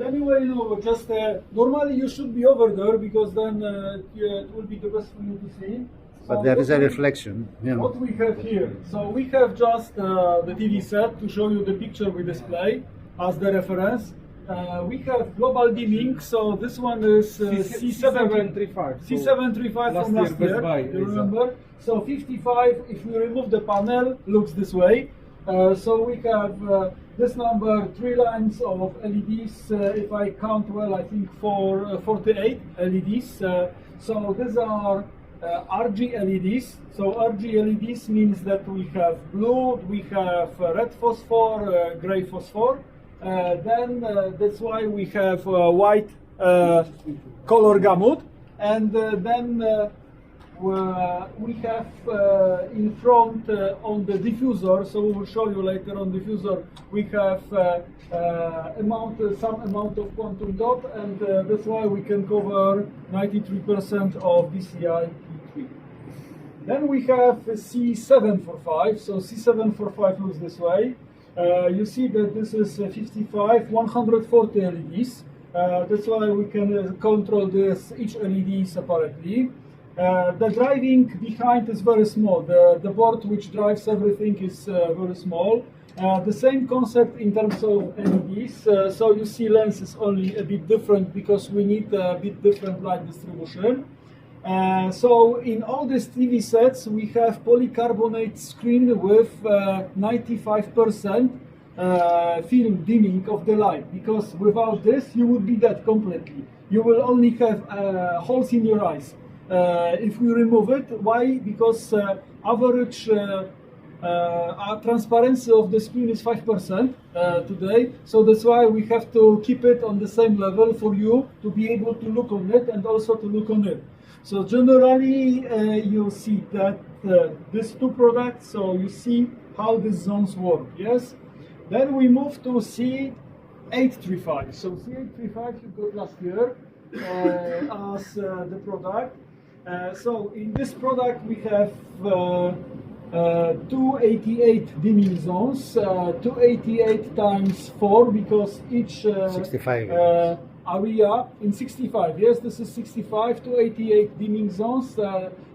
But anyway, just normally you should be over there because then it will be the best for you to see. But there is a reflection. Yeah. What we have here? So we have just the TV set to show you the picture we display as the reference. We have global dimming, so this one is C745. C735 from last year, you remember? So 55, if we remove the panel, looks this way. So we have this number, 3 lines of LEDs, if I count well, I think 48 LEDs. So these are RG LEDs. So RG LEDs means that we have blue, we have red phosphor, gray phosphor. Then that's why we have white color gamut, and then we have in front on the diffuser, so we will show you later on diffuser, we have some amount of quantum dot, and that's why we can cover 93% of BCI P3. Then we have C745, so C745 looks this way. You see that this is 55, 140 LEDs. That's why we can control each LED separately. The driving behind is very small. The board which drives everything is very small. The same concept in terms of LEDs. So you see lens is only a bit different because we need a bit different light distribution. So in all these TV sets we have polycarbonate screen with 95% film dimming of the light, because without this you would be dead completely. You will only have holes in your eyes. If we remove it, why? Because average transparency of the screen is 5% today, so that's why we have to keep it on the same level for you to be able to look on it and also to look on it. So generally you see that these two products, so you see how these zones work, yes? Then we move to C835. So C835 you got last year as the product. So in this product we have 288 dimming zones, 288 times 4, because each 65. area in 65, yes, this is 65 to 88 dimming zones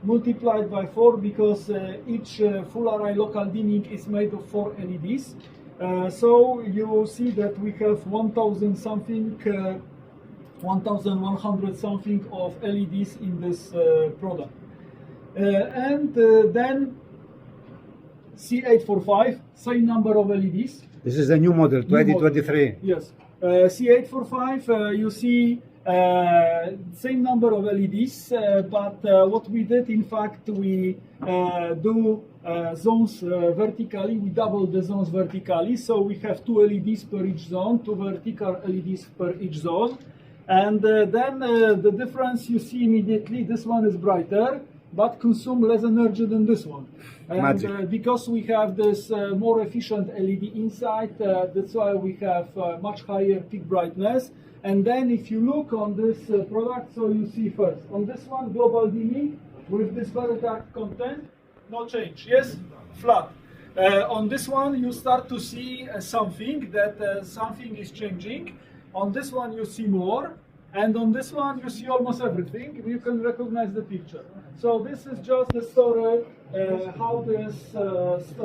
multiplied by 4, because each full array local dimming is made of 4 LEDs. So you see that we have 1000 something, 1100 something of LEDs in this product. And then C845, same number of LEDs. This is the new model, 2023. Yes. C845, you see same number of LEDs, but what we did, in fact, we do zones vertically. We double the zones vertically, so we have 2 LEDs per each zone, 2 vertical LEDs per each zone. And then the difference you see immediately, this one is brighter, but consume less energy than this one. And because we have this more efficient LED inside, that's why we have much higher peak brightness. And then if you look on this product, so you see first, on this one, global dimming with this very dark content, no change, yes? Flat. On this one, you start to see something is changing. On this one, you see more. And on this one, you see almost everything. You can recognize the picture. So this is just the story, how this...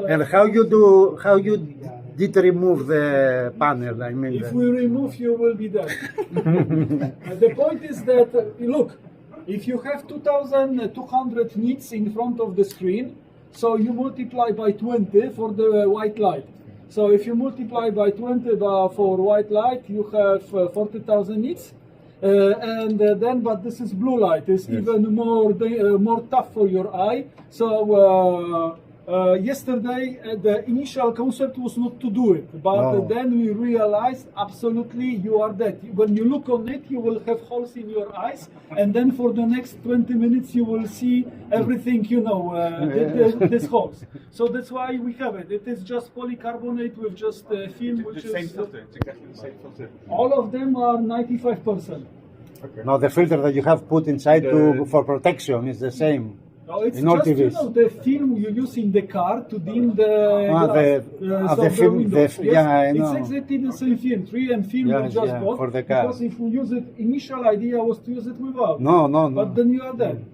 and how you did remove the panel, I mean... If we remove, you will be dead. The point is that, look, if you have 2200 nits in front of the screen, so you multiply by 20 for the white light. So if you multiply by 20 for white light, you have 40,000 nits. But this is blue light. It's even more tough for your eye. So yesterday the initial concept was not to do it, but then we realized absolutely you are dead. When you look on it, you will have holes in your eyes, and then for the next 20 minutes you will see everything, these holes. So that's why we have it. It is just polycarbonate with just film, which is... Same filter. It's exactly the same filter. All of them are 95%. Okay. No, the filter that you have put inside for protection is the same. No, it's in all just, you TVs. know, the film you use in the car to dim the glass, the film, windows. the, yeah, I know. It's exactly the same film. 3 and film we Yes, just yeah, bought. for the car. Because if we use it, initial idea was to use it without. No, But then you are dead.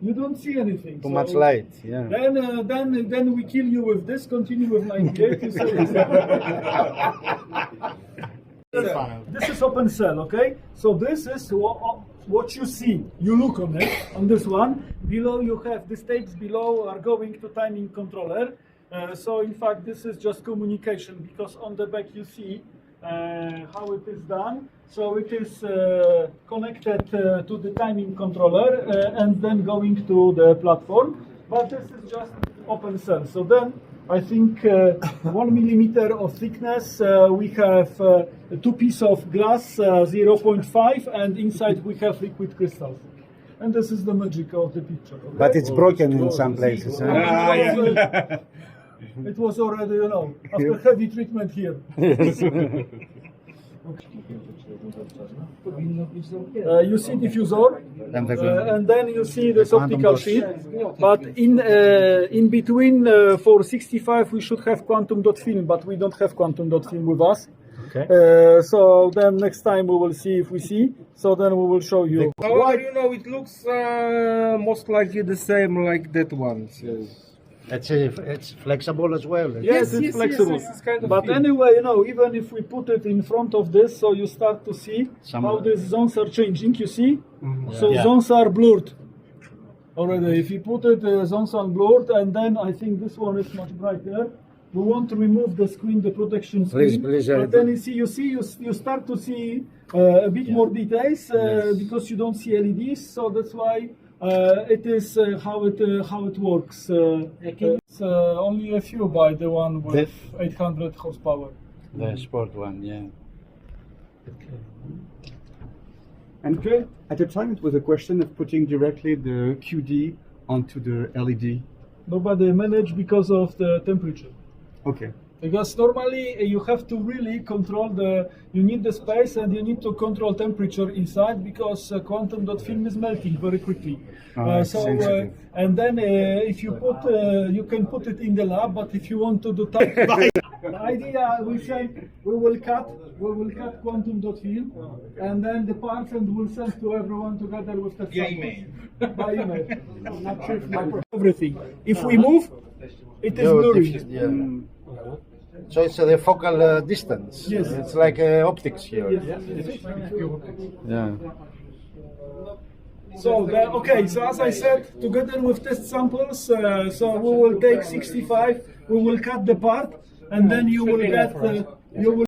You don't see anything. Too much light, yeah. Then we kill you with this. Continue with 98. You say this is open cell, okay? So this is what you see. You look on it, on this one. Below you have the states below are going to timing controller. So in fact this is just communication, because on the back you see how it is done. So it is connected to the timing controller and then going to the platform. But this is just open cell. So then I think 1 millimeter of thickness. We have 2 pieces of glass, 0.5, and inside we have liquid crystals. And this is the magic of the picture. Okay? But it's broken in some places. Huh? It was already, you know, after heavy treatment here. You see diffusor, and then you see this optical sheet. But in between for 65 we should have quantum dot film, but we don't have quantum dot film with us. Okay. So then next time we will see if we see. So then we will show you. However, you know, it looks most likely the same like that one. So. It's flexible as well. Yes, it's flexible. It's kind of But film. anyway, you know, even if we put it in front of this, so you start to see how the zones are changing. You see, so zones are blurred already. If you put it, zones are blurred, and then I think this one is much brighter. We want to remove the screen, the protection screen. Please, but then you start to see a bit more details because you don't see LEDs. So that's why. It is how it works. It's only a few by the one with 800 horsepower. The sport one, yeah. And at the time, it was a question of putting directly the QD onto the LED. Nobody managed because of the temperature. Okay. Because normally you have to really control you need the space and you need to control temperature inside, because quantum dot film is melting very quickly. And then if you put, you can put it in the lab, but if you want to do time, the idea we say we will cut quantum dot film, and then the parts, and we'll send to everyone together with the samples. By email. Not sure if everything. If we move, it is blurry. So it's the focal distance. Yes. It's like optics here. Yeah. So okay, so as I said, together with test samples, so we will take 65, we will cut the part, and then you will get you will